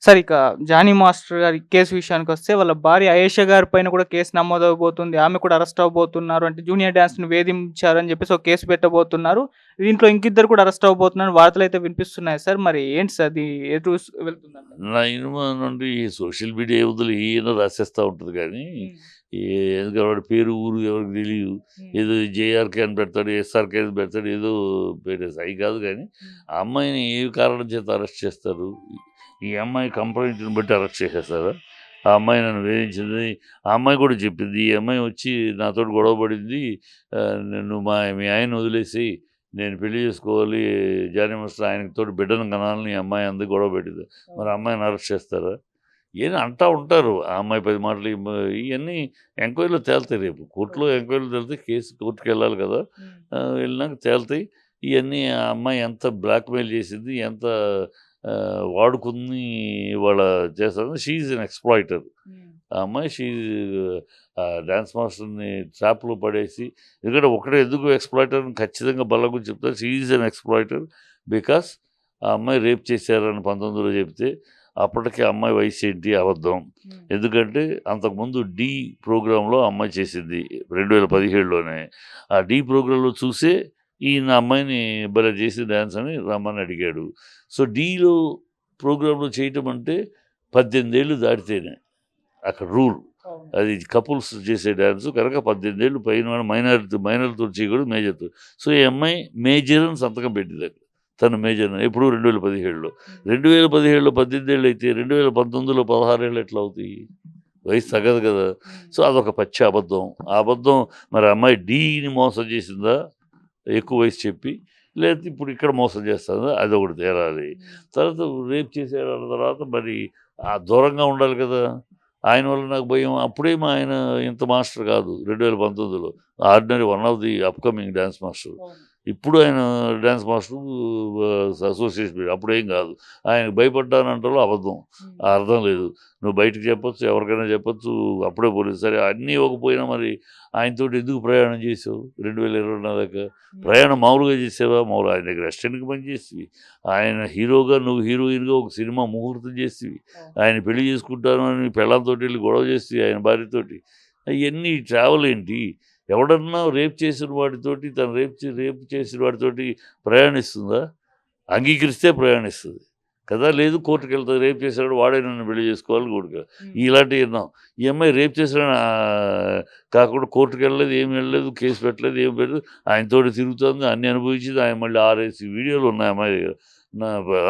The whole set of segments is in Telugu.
సార్ ఇక 'జానీ మాస్టర్' గారి కేసు విషయానికొస్తే వాళ్ళ భార్య అయేషా గారి పైన కూడా కేసు నమోదవబోతుంది. ఆమె కూడా అరెస్ట్ అవ్వబోతున్నారు. అంటే జూనియర్ డాన్స్‌ని వేధించారని చెప్పేసి ఒక కేసు పెట్టబోతున్నారు. దీంట్లో ఇంకిద్దరు కూడా అరెస్ట్ అవ్వబోతున్నారని వార్తలైతే వినిపిస్తున్నాయి సార్. మరి ఏంటి సార్ అది ఎటు వెళ్తుందంటారు? నా ఇనుమ నుండి ఈ సోషల్ మీడియా యువతలు ఏదో రాసేస్తా ఉంటది కానీ, హ్మ్. ఈ ఎందుకంటే వాడి పేరు, ఊరు ఎవరికి తెలీదు. హ్మ్. ఏదో జేఆర్‌కే అని పెడతాడు, ఎస్ఆర్‌కే అని పెడతాడు. ఏదో పెట్టేసి అయి కాదు గానీ, హ్మ్. ఆ అమ్మాయిని ఏ కారణం చేత అరెస్ట్ చేస్తారు? ఈ అమ్మాయి కంప్లెయింట్‌ని బట్టి అరెస్ట్ చేసేస్తారా? ఆ అమ్మాయి నన్ను వేధించింది. ఆ అమ్మాయి కూడా చెప్పింది. ఈ అమ్మాయి వచ్చి నాతోటి గొడవ పడింది. "నువ్వు మీ ఆయన్ని వదిలేసేయి. నేను పెళ్లి చేసుకోవాలి. జానీ మాస్టర్ ఆయనతోటి బిడ్డను కనాలని" ఈ అమ్మాయి అంది, గొడవ పెట్టింది. మరి ఆ అమ్మాయిని అరెస్ట్ చేస్తారా? ఏదో అంటా ఉంటారు. ఆ అమ్మాయి 10 మాటలు ఇయన్నీ ఎంక్వైరీలో తేలుతాయి రేపు. కోర్టులో ఓకే. ఎంక్వైరీలో తేలితే కేసు కోర్టుకెళ్ళాలి కదా! హ్మ్. వెళ్ళినాక తేలుతాయి. ఇయన్నీ ఆ అమ్మాయి ఎంత బ్లాక్‌మెయిల్ చేసింది, ఎంత వాడుకుని ఇవాళ చేస్తది. She is an ఎక్స్‌ప్లాయిటర్. హ్మ్. ఆ అమ్మాయి డాన్స్ మాస్టర్‌ని ట్రాప్‌లో పడేసి, ఎందుకంటే ఒకడే ఎందుకు ఎక్స్‌ప్లాయిటర్ అని ఖచ్చితంగా బల్లగుద్ది చెప్తారు. She is an exploiter. Because ఆ అమ్మాయి రేప్ చేశారని 19లో చెప్తే, అప్పటికి ఆ అమ్మాయి వయసేంటి? అబద్ధం. హ్మ్. ఎందుకంటే అంతకుముందు 'ఢీ' ప్రోగ్రామ్‌లో ఆ అమ్మాయి చేసింది. 2017లోనే. ఆ 'ఢీ' ప్రోగ్రామ్‌లో చూసే ఈయన ఆ అమ్మాయిని భలే చేసి డాన్స్ అని రమ్మని అడిగాడు. సో, 'ఢీలో' ప్రోగ్రామ్‌లో చేయటం అంటే 18 ఏళ్ళు దాటితేనే అక్కడ రూల్. అవును. అది కపుల్స్ చేసే డాన్సు కనుక 18 ఏళ్ళు పైన మైనర్‌తోటి చేయకూడదు, మేజర్‌తో. సో, ఈ అమ్మాయి మేజర్ అని సంతకం పెట్టిందక్కడ. తను మేజర్ అని. ఎప్పుడు 2017లో. హ్మ్. 2017లో 18 ఏళ్ళు అయితే 2019లో 16 ఏళ్ళు ఎట్లా అవుతాయి? వయసు తగ్గదు కదా! హ్మ్. సో, అదొక పచ్చి అబద్ధం. ఆ అబద్ధం మరి ఆ అమ్మాయి డీని మోసం చేసిందా? ఎక్కువ వయసు చెప్పి. లేతే ఇప్పుడు ఇక్కడ మోసం చేస్తదా? అదొకటి తేలాలి. హ్మ్. తర్వాత రేప్ చేసాడన్న తర్వాత మరి దూరంగా ఉండాలి కదా! ఆయన వల్ల నాకు భయం. అప్పుడేమో ఆయన ఇంత మాస్టర్ కాదు 2019లో. Ordinary one of the upcoming dance master. అవును. ఇప్పుడు ఆయన డాన్స్ మాస్టరు అసోసియేషన్ అప్పుడేం కాదు. ఆయనకు భయపడ్డానంటలో అబద్ధం. హ్మ్. ఆ అర్థం లేదు. నువ్వు బయటికి చెప్పొచ్చు, ఎవరికైనా చెప్పొచ్చు. అప్పుడే పోలీసు సరే అన్నీ ఇవ్వకపోయినా మరి ఆయనతోటి ఎందుకు ప్రయాణం చేసావు 2024 దాకా? హ్మ్. ప్రయాణం మామూలుగా చేసావా? మామూలుగా ఆయన దగ్గర అసిస్టెంట్‌గా పనిచేస్తివి. ఆయన హీరోగా, నువ్వు హీరోయిన్‌గా ఒక సినిమా ముహూర్తం చేస్తివి. అవును. ఆయన పెళ్లి చేసుకుంటాను అని పెళ్ళాంతోటెళ్లి గొడవ చేస్తివి ఆయన భార్యతోటి. అయన్నీ ట్రావెల్ ఏంటి? ఎవడన్నా రేప్ చేసిన వాడితోటి తను రేప్ చేసిన వాడితోటి ప్రయాణిస్తుందా? అంగీకరిస్తే ప్రయాణిస్తది. కదా! లేదు కోర్ట్‌కెళ్తది. రేప్ చేసాడు వాడే నన్ను పెళ్లి చేసుకోవాలి కోర్ట్‌కి. హ్మ్. ఇలాంటివి విన్నాం. ఈ అమ్మాయి రేప్ చేసాడని కాకుండా కోర్ట్‌కెళ్ళలేదు, ఏమి వెళ్ళలేదు, కేస్ పెట్టలేదు, ఏమి పెట్టలేదు. ఆయనతోటి తిరుగుతోంది, అన్నీ అనుభవించింది. ఆయన మళ్ళీ 6, 5 వీడియోలు ఉన్నాయి అమ్మాయి దగ్గర.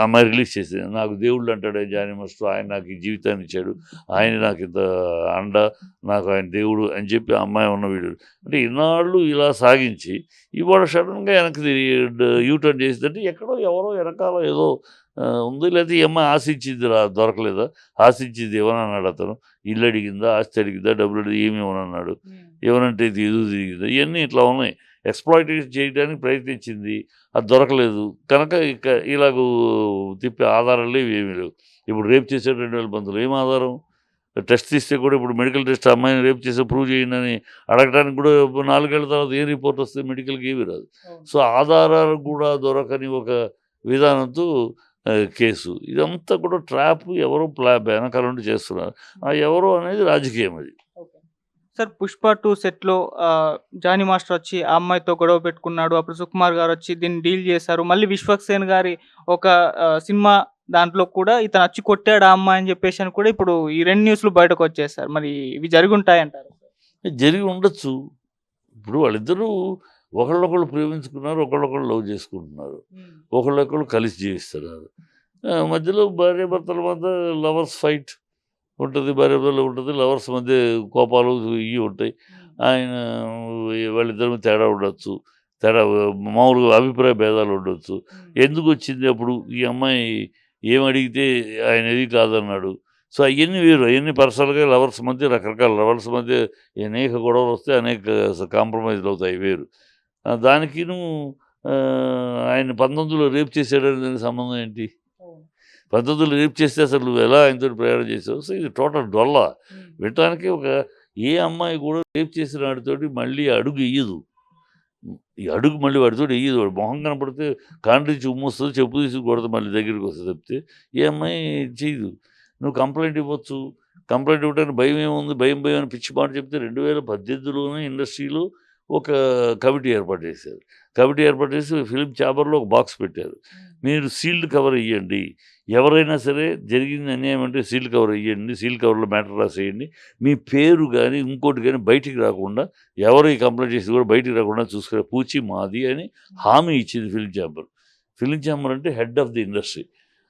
అమ్మాయి రిలీజ్ చేసింది. నాకు దేవుళ్ళు అంటాడే జానీ మాస్టర్. ఆయన నాకు ఈ జీవితాన్ని ఇచ్చాడు. ఆయనే నాకింత అండ. నాకు ఆయన దేవుడు అని చెప్పి ఆ అమ్మాయి ఉన్న వీడియోలు. అంటే ఇన్నాళ్ళు ఇలా సాగించి ఇవాళ సడెన్‌గా వెనక్కి తిరిగి యూ టర్న్ చేసిందంటే ఎక్కడో ఎవరో వెనకాల ఏదో ఉంది. లేతే ఈ అమ్మాయి ఆశించింది దొరకలేదా? ఆశించింది ఇవ్వనన్నాడు అతను. ఇల్లు అడిగిందా? ఆస్తి అడిగిందా? డబ్బులు అడిగి ఏమి ఇవ్వనన్నాడు. హ్మ్. ఇవ్వనంటే ఇది ఎదురు తిరిగిందా? ఇయన్నీ ఇట్లా ఉన్నాయి. ఎక్స్‌ప్లాయిటేషన్ చేయడానికి ప్రయత్నించింది. అది దొరకలేదు. కనుక ఇక ఇలాగూ తిప్పే ఆధారాలు లేవు, ఏమీ లేవు. ఇప్పుడు రేప్ చేసాడు 2019లో ఏం ఆధారం? టెస్ట్ తీస్తే కూడా ఇప్పుడు మెడికల్ టెస్ట్ ఆ అమ్మాయిని రేప్ చేసి ప్రూవ్ చేయండని అడగటానికి కూడా 4 ఏళ్ల తర్వాత ఏ రిపోర్ట్ వస్తది? మెడికల్‌కి ఏమి రాదు. అవును. సో, ఆధారాలు కూడా దొరకని ఒక విధానంతో కేసు. ఇదంతా కూడా ట్రాప్ ఎవరో వెనకాల నుండి చేస్తున్నారు. ఆ హ్మ్. ఎవరో అనేది రాజకీయం అది. ఓకే. సార్ 'పుష్ప 2' సెట్‌లో 'జానీ మాస్టర్' వచ్చి ఆ అమ్మాయితో గొడవ పెట్టుకున్నాడు. అప్పుడు సుకుమార్ గారొచ్చి దీన్ని డీల్ చేశారు. మళ్ళీ 'విశ్వక్సేన్' గారి ఒక సినిమా దాంట్లో కూడా ఇతను వచ్చి కొట్టాడు ఆ అమ్మాయి అని చెప్పేసని కూడా ఇప్పుడు ఈ 2 న్యూస్‌లు బయటకొచ్చేసాయి సార్. మరి ఇవి జరిగుంటాయంటారా? జరిగి ఉండొచ్చు. ఇప్పుడు వాళ్ళిద్దరూ ఒకళ్ళనొకళ్ళు ప్రేమించుకున్నారు. ఒకళ్ళనొకళ్ళు లవ్ చేసుకుంటున్నారు. హ్మ్. ఒకళ్ళనొకళ్ళు కలిసి జీవిస్తున్నారు. మధ్యలో భార్యాభర్తల మధ్య లవర్స్ ఫైట్ ఉంటది. భార్యాభర్తలు ఉంటది. లవర్స్ మధ్య కోపాలు ఇయి ఉంటాయి. హ్మ్. ఆయన వాళ్ళిద్దరి మధ్య తేడా ఉండొచ్చు. తేడా మామూలుగా అభిప్రాయ భేదాలు ఉండొచ్చు. హ్మ్. ఎందుకొచ్చింది అప్పుడు ఈ అమ్మాయి ఏమడిగితే ఆయన ఏది కాదన్నాడు. సో, అయన్నీ వేరు. అయన్నీ పర్సనల్‌గా లవర్స్ మధ్య రకరకాల లవర్స్ మధ్య అనేక గొడవలొస్తాయి. అనేక కాంప్రమైజ్‌లవుతాయి వేరు. దానికిను ఆయన 19లో రేప్ చేసాడని దానికి సంబంధం ఏంటి? అవును. 19లో రేప్ చేస్తే అసలు నువ్వెలా ఆయనతోటి ప్రయాణం చేసావు? సో, ఇది టోటల్ డొల్ల. హ్మ్. వినటానికి ఏ అమ్మాయి కూడా రేప్ చేసిన వాడితోటి మళ్ళీ అడుగెయ్యదు. ఈ అడుగు మళ్ళీ వాడితోటి ఎయ్యదు. వాడి మొహం కనపడితే కాండ్రించి ఉమ్మొస్తది. చెప్పు తీసి కొడతది మళ్ళీ దగ్గరికొస్తది తప్పితే, ఏ అమ్మాయి చెయ్యదు. నువ్వు కంప్లైంట్ ఇవ్వచ్చు. కంప్లైంట్ ఇవ్వడానికి భయం ఏముంది? భయం భయం అని పిచ్చి మాట చెప్తే 2018లోనే ఇండస్ట్రీలో ఒక కమిటీ ఏర్పాటు చేశారు. కమిటీ ఏర్పాటు చేసి ఫిల్మ్ ఛాంబర్‌లో ఒక బాక్స్ పెట్టారు. మీరు సీల్డ్ కవర్ ఇయ్యండి. ఎవరైనా సరే జరిగింది అన్యాయం అంటే సీల్డ్ కవర్ ఇయ్యండి. సీల్డ్ కవర్‌లో మ్యాటర్ రాసేయండి. మీ పేరు గాని, ఇంకోటి గాని బయటికి రాకుండా ఎవరు ఈ కంప్లెయింట్ చేసింది కూడా బయటికి రాకుండా చూసుకునే పూచి మాది అని హామీ ఇచ్చింది ఫిల్మ్ ఛాంబర్. ఫిల్మ్ ఛాంబర్ అంటే హెడ్ ఆఫ్ ది ఇండస్ట్రీ.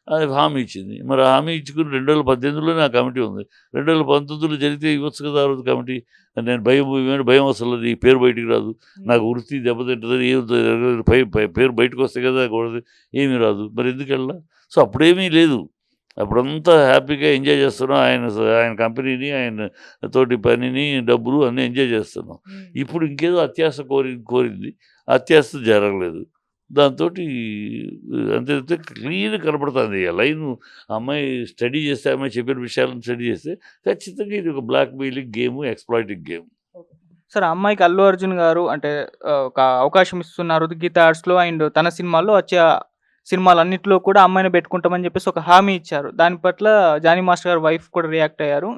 అది హామీ ఇచ్చింది. మరి ఆ హామీ ఇచ్చుకుని 2018లోనే ఆ కమిటీ ఉంది. 2019లో జరిగితే ఇవ్వచ్చు కదా ఆ రోజు కమిటీ. నేను భయం అసలు ఈ పేరు బయటికి రాదు. నాకు వృత్తి దెబ్బతింటదని ఏం జరగదు. పేరు బయటకు వస్తే కదా కూడదు. ఏమీ రాదు. మరి ఎందుకెళ్ళా? సో అప్పుడేమీ లేదు. అప్పుడంతా హ్యాపీగా ఎంజాయ్ చేస్తున్నాం. ఆయన కంపెనీని, ఆయన తోటి పనిని, డబ్బులు అన్నీ ఎంజాయ్ చేస్తున్నాం. ఇప్పుడు ఇంకేదో అత్యాశ కోరింది. అత్యాశ జరగలేదు. దాంతోటి అంతే తప్పితే క్లియర్ కనపడుతుంది. ఆ లైను అమ్మాయి స్టడీ చేస్తే, అమ్మాయి చెప్పిన విషయాలను స్టడీ చేస్తే ఖచ్చితంగా ఇది ఒక blackmailing game, exploiting game. Sir ఆ అమ్మాయికి అల్లు అర్జున్ గారు అంటే ఒక అవకాశం ఇస్తున్నారు 'గీత ఆర్ట్స్‌లో' అండ్ తన సినిమాల్లో వచ్చే సినిమాలన్నిటిలో కూడా అమ్మాయిని పెట్టుకుంటామని చెప్పేసి ఒక హామీ ఇచ్చారు. దాని పట్ల జానీ మాస్టర్ గారి వైఫ్ కూడా రియాక్ట్ అయ్యారు.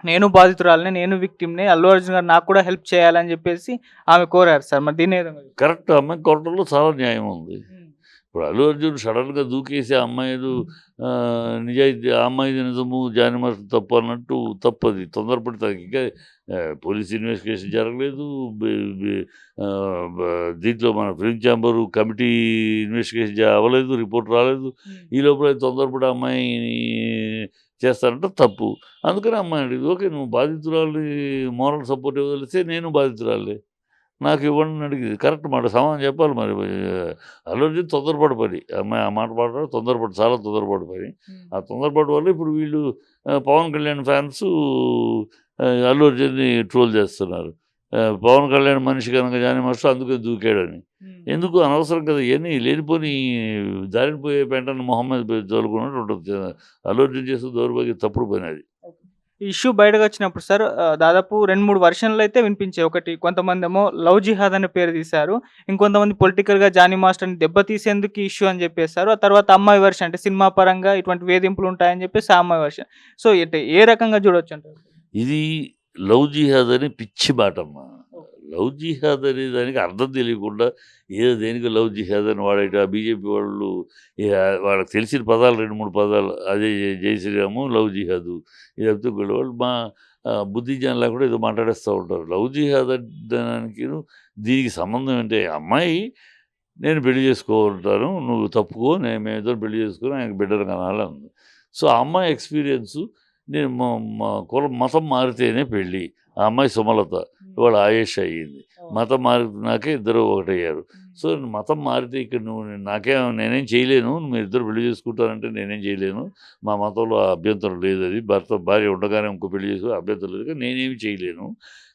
నేను బాధితురాలినే, నేను విక్టిమ్‌నే. అల్లు అర్జున్ గారు నాకు కూడా హెల్ప్ చేయాలని చెప్పేసి ఆమె కోరారు సార్. మరి దీన్ని ఏ విధంగా చూస్తారు? కరెక్ట్. అమ్మాయి కోరటంలో చాలా న్యాయం ఉంది. హ్మ్. ఇప్పుడు అల్లు అర్జున్ సడన్‌గా దూకేసి ఆ అమ్మాయిలు నిజాయితీ ఆ అమ్మాయిది నిజము, జానీ మాస్టర్ తప్పు అన్నట్టు తప్పది. తొందరపడి ఇంకా పోలీస్ ఇన్వెస్టిగేషన్ జరగలేదు. బె బె బ దీంట్లో మన ఫిల్మ్ ఛాంబరు కమిటీ ఇన్వెస్టిగేషన్ అవ్వలేదు. రిపోర్ట్ రాలేదు. ఈ లోపల తొందరపడి అమ్మాయిని చేస్తారంటే తప్పు. అందుకని అమ్మాయి అడిగింది. ఓకే, నువ్వు బాధితురాలి మోరల్ సపోర్ట్ ఇవ్వదలిస్తే నేను బాధితురాలే. నాకు ఇవ్వండి అని అడిగింది. కరెక్ట్ మాట. సమాధానం చెప్పాలి మరి. అల్లు అర్జున్ తొందరపాటు పని. అమ్మాయి ఆ మాట మాట్లాడడం తొందరపాటు, చాలా తొందరపాటు పని. ఆ తొందరపాటు వల్ల ఇప్పుడు వీళ్ళు పవన్ కళ్యాణ్ ఫ్యాన్స్ అల్లు అర్జున్‌ని ట్రోల్ చేస్తున్నారు. పవన్ కళ్యాణ్ మనిషి కనుక జానీ మాస్టర్ అందుకే దూకాడని. ఎందుకు అనవసరం కదా! ఇయన్నీ లేనిపోని దారిన పోయే పెంటని మొహం మీద చల్లుకున్నట్టు ఉంటుంది. అల్లు అర్జున్ చేసిన దౌర్భాగ్య తప్పుడు పని అది. ఈ ఇష్యూ బయటకొచ్చినప్పుడు సార్ దాదాపు 2, 3 వెర్షన్‌లయితే వినిపించాయి. ఒకటి కొంతమందేమో లవ్ జిహాద్ అనే పేరు తీశారు. ఇంకొంతమంది పొలిటికల్‌గా జానీ మాస్టర్‌ని దెబ్బతీసేందుకు ఈ ఇష్యూ అని చెప్పేసారు. ఆ తర్వాత అమ్మాయి వెర్షన్ అంటే సినిమా పరంగా ఇటువంటి వేధింపులుంటాయని చెప్పేసి ఆ అమ్మాయి వెర్షన్. సో ఏ రకంగా చూడొచ్చంటారు? ఇది లవ్ జిహాద్ అని పిచ్చి మాటమ్మా. లవ్ జిహాద్ అనే దానికి అర్థం తెలియకుండా ఏదో దేనికి లవ్ జిహాద్ అని వాడేట బీజేపీ వాళ్ళు వాళ్ళకి తెలిసిన పదాలు 2, 3 పదాలు అదే జై శ్రీరాము, లవ్ జిహాదు. ఇది చెప్తే వాళ్ళు మా బుద్ధి జ్ఞానం లేకుండా ఏదో మాట్లాడేస్తూ ఉంటారు. లవ్ జిహాద్ దానికి దీనికి సంబంధం ఏంటి? అమ్మాయి నేను పెళ్లి చేసుకోవాలంటాను, నువ్వు తప్పుకో, మేమిద్దరం పెళ్లి చేసుకొని ఆయనకు బిడ్డలు కనాలి అంది. సో ఆ అమ్మాయి ఎక్స్పీరియన్సు నేను మా మతం మారితేనే పెళ్ళి. ఆ అమ్మాయి సుమలత ఇవాళ ఆయేష అయ్యింది. మతం మారినాకే ఇద్దరు ఒకటయ్యారు. సో మతం మారితే ఇక్కడ నువ్వు నేనేం చేయలేను. మీరిద్దరు పెళ్లి చేసుకుంటారంటే నేనేం చేయలేను. మా మతంలో అభ్యంతరం లేదు. అది భార్య ఉండగానే ఇంకో పెళ్లి చేసుకో అభ్యంతరం లేదు. కానీ నేనేమి చేయలేను.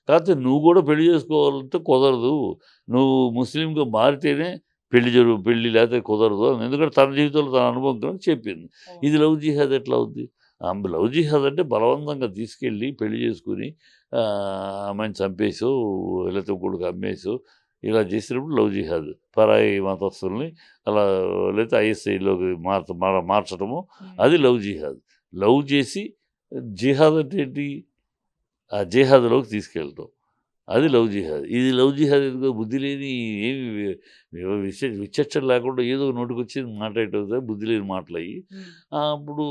కాకపోతే నువ్వు కూడా పెళ్లి చేసుకోవాలంటే కుదరదు. నువ్వు ముస్లింగా మారితేనే పెళ్లి లేకపోతే కుదరదు. ఎందుకంటే తన జీవితంలో తన అనుభవం చెప్పింది. ఇది లవ్ జిహాద్ ఎట్లా అవుద్ది? లవ్ జిహాద్ అంటే బలవంతంగా తీసుకెళ్ళి పెళ్లి చేసుకుని ఆమెను చంపేసో లేకపోతే కొడుకు అమ్మేసో ఇలా చేసినప్పుడు లవ్ జిహాద్. పరాయి మతస్థుల్ని అలా లేకపోతే ఐఎస్ఐలోకి మార్చడము అది లవ్ జిహాద్. లవ్ చేసి జిహాద్ అంటే ఏంటి? ఆ జిహాద్‌లోకి తీసుకెళ్ళటం. అది లవ్ జిహాద్. ఇది లవ్ జిహాద్ ఎందుకో బుద్ధి లేని ఏమి విచక్షణ లేకుండా ఏదో నోటికొచ్చింది మాట్లాడటం బుద్ధి లేని మాటలయ్యి. అప్పుడు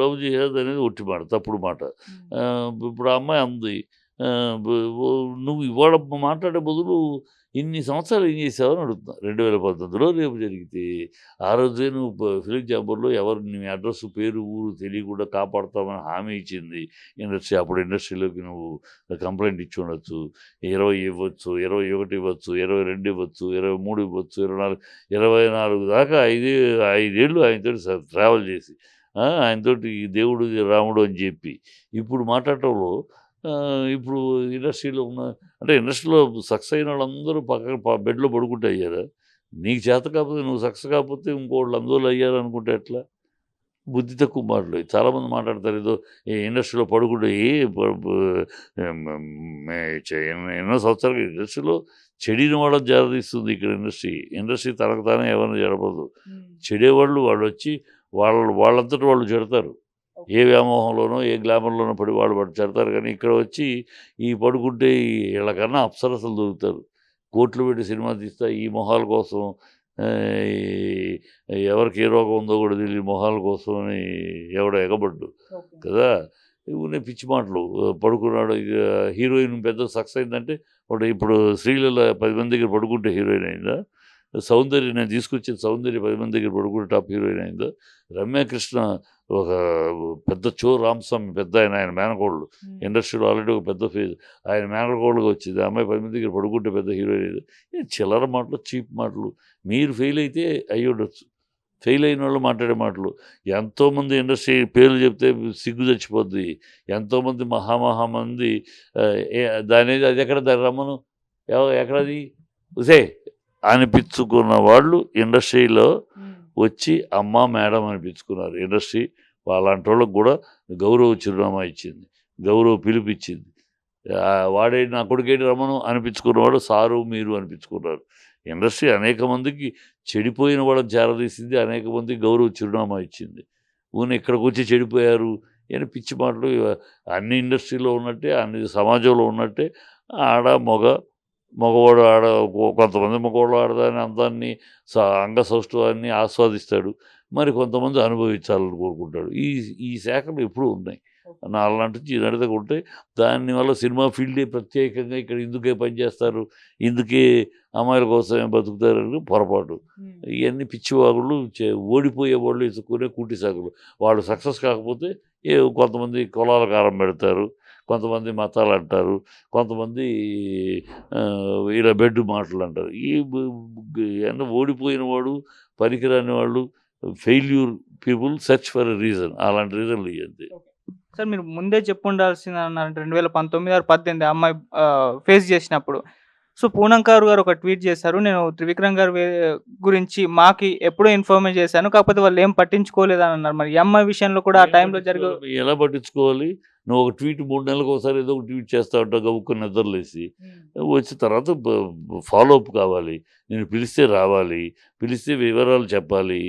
లవ్ జిహాద్ అనేది ఒట్టి మాట, తప్పుడు మాట. ఇప్పుడు ఆ అమ్మాయి అంది నువ్వు ఇవాళ మాట్లాడే బదులు ఇన్ని సంవత్సరాలు ఏం చేసావని అడుగుతున్నా. 2019లో రేపు జరిగితే ఆ రోజే నువ్వు ఫిల్మ్ ఛాంబర్‌లో ఎవరు నీ అడ్రస్, పేరు, ఊరు తెలియకుండా కాపాడుతామని హామీ ఇచ్చింది ఇండస్ట్రీ. అప్పుడు ఇండస్ట్రీలోకి నువ్వు కంప్లెయింట్ ఇచ్చి ఉండొచ్చు. 20 ఇవ్వచ్చు, 21 ఇవ్వచ్చు, 22 ఇవ్వచ్చు, 23 ఇవ్వచ్చు, 24 దాకా 5 ఏళ్ళు ఆయనతోటి ట్రావెల్ చేసి ఆయనతోటి దేవుడు రాముడు అని చెప్పి ఇప్పుడు మాట్లాడటంలో ఇప్పుడు ఇండస్ట్రీలో అంటే ఇండస్ట్రీలో సక్సెస్ అయిన వాళ్ళందరూ పక్కన బెడ్‌లో పడుకుంటే అయ్యారా? నీకు చేత కాకపోతే నువ్వు సక్సెస్ కాకపోతే ఇంకోళ్ళు అందువల్ల అయ్యారు అనుకుంటే ఎట్లా? బుద్ధి తక్కువ మాటలు. చాలామంది మాట్లాడతారు ఏదో ఈ ఇండస్ట్రీలో పడుకుంటే ఎన్నో సంవత్సరాలు ఇండస్ట్రీలో చెడిన వాళ్ళని జారదీస్తుంది ఇక్కడ ఇండస్ట్రీ. ఇండస్ట్రీ తనకు తానే ఎవరిని జడపదు. చెడేవాళ్ళు వాళ్ళొచ్చి వాళ్ళంతట వాళ్ళు చెడతారు. ఏ వ్యామోహంలోనో ఏ గ్లామర్లోనో పడి వాళ్ళు చెడతారు. కానీ ఇక్కడ వచ్చి ఈ పడుకుంటే వీళ్ళకన్నా అప్సరసలు దొరుకుతారు. కోట్లు పెట్టి సినిమా తీస్తా ఈ మొహాల కోసం ఎవరికి ఏ రోగం ఉందో కూడా తెలియని మొహాల కోసం అని ఎవడో ఎగబడ్డు కదా. ఇవన్నీ పిచ్చి మాటలు. పడుకున్నాడు ఇక హీరోయిన్ పెద్ద సక్సెస్ అయిందంటే ఇప్పుడు శ్రీలీల 10 మంది దగ్గర పడుకుంటే హీరోయిన్ అయిందా? సౌందర్య నేను తీసుకొచ్చిన సౌందర్య 10 మంది దగ్గర పడుకుంటే టాప్ హీరోయిన్ అయిందా? రమ్యకృష్ణ ఒక పెద్ద రామస్వామి పెద్ద ఆయన మేనకోళ్ళు ఇండస్ట్రీలో ఆల్రెడీ ఒక పెద్ద ఫేజ్ ఆయన మేనకోళ్ళుగా వచ్చింది. ఆ అమ్మాయి 10 మంది దగ్గర పడుకుంటే పెద్ద హీరోయిన్ అయింది. చిల్లర మాటలు, చీప్ మాటలు. మీరు ఫెయిల్ అయితే అయ్యి ఉండొచ్చు. ఫెయిల్ అయిన వాళ్ళు మాట్లాడే మాటలు. ఎంతోమంది ఇండస్ట్రీ పేర్లు చెప్తే సిగ్గు చచ్చిపోద్ది. ఎంతోమంది మహామంది దాని అది ఎక్కడ దాన్ని రమ్మను ఎక్కడది ఉసే అనిపించుకున్న వాళ్ళు ఇండస్ట్రీలో వచ్చి అమ్మ మేడం అనిపించుకున్నారు. ఇండస్ట్రీ అలాంటి వాళ్ళకు కూడా గౌరవ చిరునామా ఇచ్చింది, గౌరవ పిలిపిచ్చింది. వాడేంటి నా కొడుకేంటి రమ్మను అనిపించుకున్నవాడు సారు మీరు అనిపించుకున్నారు. ఇండస్ట్రీ అనేక మందికి చెడిపోయిన వాళ్ళని చేరదీసింది, అనేక మందికి గౌరవ చిరునామా ఇచ్చింది. ఊని ఇక్కడికి వచ్చి చెడిపోయారు అని పిచ్చి మాటలు. అన్ని ఇండస్ట్రీలో ఉన్నట్టే అన్ని సమాజంలో ఉన్నట్టే మగవాడు కొంతమంది మగవాళ్ళు ఆడదాని అందాన్ని అంగ సౌష్ఠవాన్ని ఆస్వాదిస్తాడు, మరి కొంతమంది అనుభవించాలని కోరుకుంటాడు. ఈ శాఖలు ఎప్పుడూ ఉన్నాయి. అలాంటి నడతగా ఉంటే దానివల్ల సినిమా ఫీల్డే ప్రత్యేకంగా ఇక్కడ ఇందుకే పనిచేస్తారు, ఇందుకే అమ్మాయిల కోసమే బతుకుతారని పొరపాటు. ఇవన్నీ పిచ్చివాగుళ్ళు, ఓడిపోయే వాళ్ళు ఎత్తుకునే కూటి సాగులు. వాళ్ళు సక్సెస్ కాకపోతే కొంతమంది కులాల కారం పెడతారు, కొంతమంది మతాలు అంటారు, కొంతమంది ఇలా బెడ్ మాటలు అంటారు. ఓడిపోయిన వాడు పనికిరాని వాళ్ళు failure people search for a reason. అలాంటి రీజన్లు ఇవ్వండి. సార్ మీరు ముందే చెప్పుండాల్సింది అన్నారంటే 2019 or 18 అమ్మాయి ఫేస్ చేసినప్పుడు. సో పూనంకారు గారు ఒక ట్వీట్ చేశారు, నేను త్రివిక్రమ్ గారి గురించి మాకు ఎప్పుడో ఇన్ఫార్మేషన్ చేశాను, కాకపోతే వాళ్ళు ఏం పట్టించుకోలేదని అన్నారు. మరి ఈ అమ్మాయి విషయంలో కూడా ఆ టైంలో ఎలా పట్టించుకోవాలి? నువ్వు ఒక ట్వీట్ 3 నెలలకు ఒకసారి ఏదో ఒక ట్వీట్ చేస్తా ఉంటావు గబుక్కుని నిద్రలేసి. వచ్చిన తర్వాత ఫాలో అప్ కావాలి. నేను పిలిస్తే రావాలి, పిలిస్తే వివరాలు చెప్పాలి.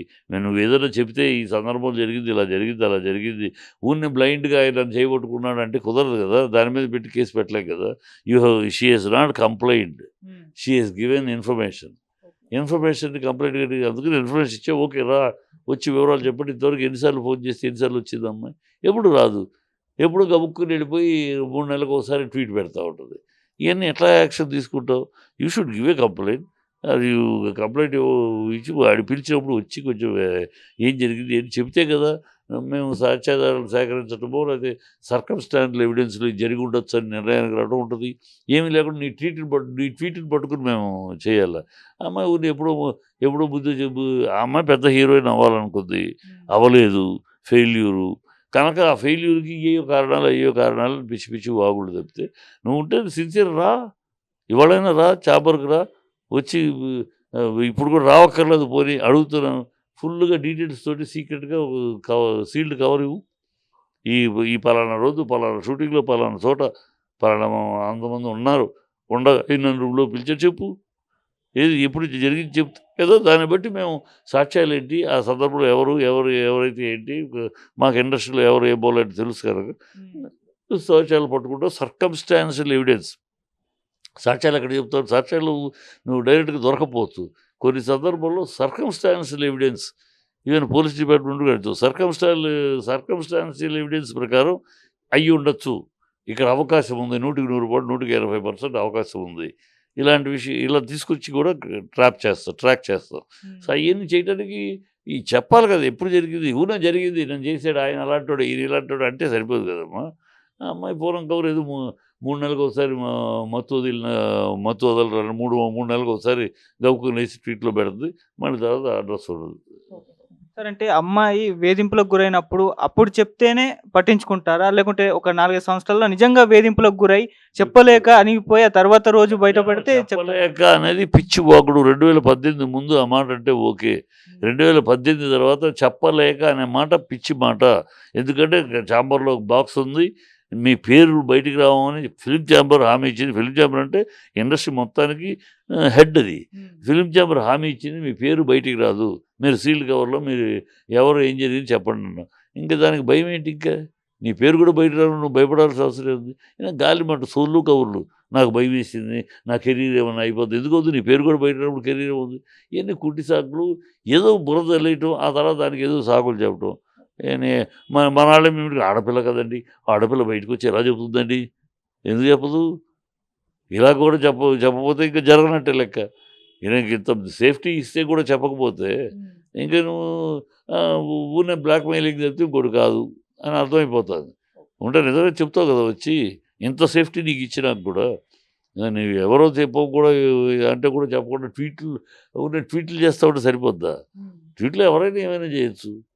నువ్వు ఏదైనా చెప్తే ఈ సందర్భం జరిగింది, ఇలా జరిగింది, అలా జరిగింది, ఊరిని బ్లైండ్గా ఆయన చేయబట్టుకున్నాడు అంటే కుదరదు కదా. దాని మీద పెట్టి కేసు పెట్టలేం కదా. She has not complaint, she has given information. Complaint కట్టి అందుకని ఇన్ఫర్మేషన్ ఇచ్చే ఓకే రా వచ్చి వివరాలు చెప్పండి. ఇంతవరకు ఎన్నిసార్లు ఫోన్ చేస్తే ఎన్నిసార్లు వచ్చింది అమ్మాయి? ఎప్పుడు రాదు, ఎప్పుడు గబుక్కుని వెళ్ళిపోయి 3 నెలలకు ఒకసారి ట్వీట్ పెడతా ఉంటుంది. ఇవన్నీ ఎట్లా యాక్షన్ తీసుకుంటావు? You should give a complaint. అది కంప్లైంట్ ఇచ్చి వాడు పిలిచినప్పుడు వచ్చి కొంచెం ఏం జరిగింది ఏం చెబితే కదా మేము సాక్ష్యాధారాలు సేకరించడమో లేకపోతే సర్కమ్స్టాన్షియల్ ఎవిడెన్స్లు జరిగి ఉండొచ్చు అని నిర్ణయానికి రావడం ఉంటుంది. ఏమీ లేకుండా నీ ట్వీట్ని పట్టుకుని మేము చేయాలి. అమ్మాయి ఊరిని ఎప్పుడో బుద్ధి చెప్పు. ఆ అమ్మాయి పెద్ద హీరోయిన్ అవ్వాలనుకుంది, అవ్వలేదు, ఫెయిల్యూరు. కనుక ఆ ఫెయిల్యూర్కి అయ్యో కారణాలు పిచ్చి పిచ్చి వాగులు తప్పితే నువ్వు ఉంటే సిన్సియర్ రా, ఇవాళైనా రా, చాపర్కి రా, వచ్చి ఇప్పుడు కూడా రావక్కర్లేదు, పోనీ అడుగుతున్నాను ఫుల్గా డీటెయిల్స్ తోటి సీక్రెట్గా సీల్డ్ కవర్ ఇవ్వు. ఈ పలానా రోజు పలానా షూటింగ్లో పలానా చోట పలానా అంతమంది ఉన్నారు, నన్ను రూమ్లో పిలిచి చెప్పు, ఏది ఎప్పుడు జరిగింది చెప్తే ఏదో దాన్ని బట్టి మేము సాక్ష్యాలు ఏంటి, ఆ సందర్భంలో ఎవరైతే ఏంటి, మాకు ఇండస్ట్రీలో ఎవరు ఏ బోలంటే తెలుసు కనుక సాక్ష్యాలు పట్టుకుంటావు. సర్కమ్స్టాన్షియల్ ఎవిడెన్స్ సాక్ష్యాలు ఎక్కడ చెప్తావు? సాక్ష్యాలు నువ్వు డైరెక్ట్గా దొరకపోవచ్చు. కొన్ని సందర్భాల్లో circumstantial evidence even police department కడుతుంది. సర్కమ్స్టాన్షియల్ ఎవిడెన్స్ ప్రకారం అయ్యి ఉండొచ్చు, ఇక్కడ అవకాశం ఉంది, 100% 180% అవకాశం ఉంది. ఇలాంటి విషయం ఇలా తీసుకొచ్చి కూడా ట్రాక్ చేస్తాం. సో అవన్నీ చేయడానికి చెప్పాలి కదా. ఎప్పుడు జరిగింది? ఊనా జరిగింది, నేను చేసాడు, ఆయన అలాంటోడు, ఈయన ఇలాంటోడు అంటే సరిపోదు కదమ్మా. ఆ అమ్మాయి పూర్వం కవర్ ఏదో 3 నెలలకు ఒకసారి మత్తు వదలరు 3 నెలలకు ఒకసారి గౌకుని వేసి ట్వీట్లో పెడుతుంది, మళ్ళీ తర్వాత అడ్రస్ ఉండదు. సార్ అంటే అమ్మాయి వేధింపులకు గురైనప్పుడు అప్పుడు చెప్తేనే పట్టించుకుంటారా, లేకుంటే ఒక 4-5 సంవత్సరాల్లో నిజంగా వేధింపులకు గురై చెప్పలేక అనిగిపోయి ఆ తర్వాత రోజు బయటపడితే చెప్పలేక అనేది పిచ్చి వాకుడు. 2018 ముందు ఆ మాట అంటే ఓకే, 2018 తర్వాత చెప్పలేక అనే మాట పిచ్చి మాట. ఎందుకంటే ఛాంబర్లో బాక్స్ ఉంది, మీ పేరు బయటికి రావని ఫిలిం ఛాంబర్ హామీ ఇచ్చింది. ఫిలిం ఛాంబర్ అంటే ఇండస్ట్రీ మొత్తానికి హెడ్. అది ఫిలిం ఛాంబర్ హామీ ఇచ్చింది, మీ పేరు బయటికి రాదు, మీరు సీల్డ్ కవర్లో మీరు ఎవరు ఏం జరిగింది చెప్పండి అన్న. ఇంకా దానికి భయం ఏంటి ఇంకా? నీ పేరు కూడా బయట రాను, నువ్వు భయపడాల్సిన అవసరం ఉంది. గాలి మాట సోళ్ళు కబుర్లు. నాకు భయం వేసింది, నా కెరీర్ ఏమన్నా అయిపోద్ది. ఎందుకవుద్ది? నీ పేరు కూడా బయట రానప్పుడు కెరీర్ ఏముంది? ఇవన్నీ కుంటి సాకులు. ఏదో బురద చల్లేయటం, ఆ తర్వాత దానికి ఏదో సాకులు చెప్పటం. ఏనే మన వాళ్ళేమో ఆడపిల్ల కదండి, ఆడపిల్ల బయటకు వచ్చి ఎలా చెబుతుందండి? ఎందుకు చెప్పదు? ఇలా కూడా చెప్పకపోతే ఇంకా జరగనట్టే లెక్క. ఈయనకి ఇంత సేఫ్టీ ఇస్తే కూడా చెప్పకపోతే ఇంక నువ్వు ఊరినే బ్లాక్‌మెయిలింగ్ చెప్తే ఇంకోటి కాదు అని అర్థమైపోతుంది. ఉంటే నిజమే చెప్తావు కదా వచ్చి. ఇంత సేఫ్టీ నీకు ఇచ్చినాక కూడా నీవు ఎవరో చెప్పవు కూడా అంటే కూడా చెప్పకుండా ట్వీట్లు ఊరినే ట్వీట్లు చేస్తా ఉంటే సరిపోద్దా? ట్వీట్‌లో ఎవరైనా ఏమైనా చేయొచ్చు.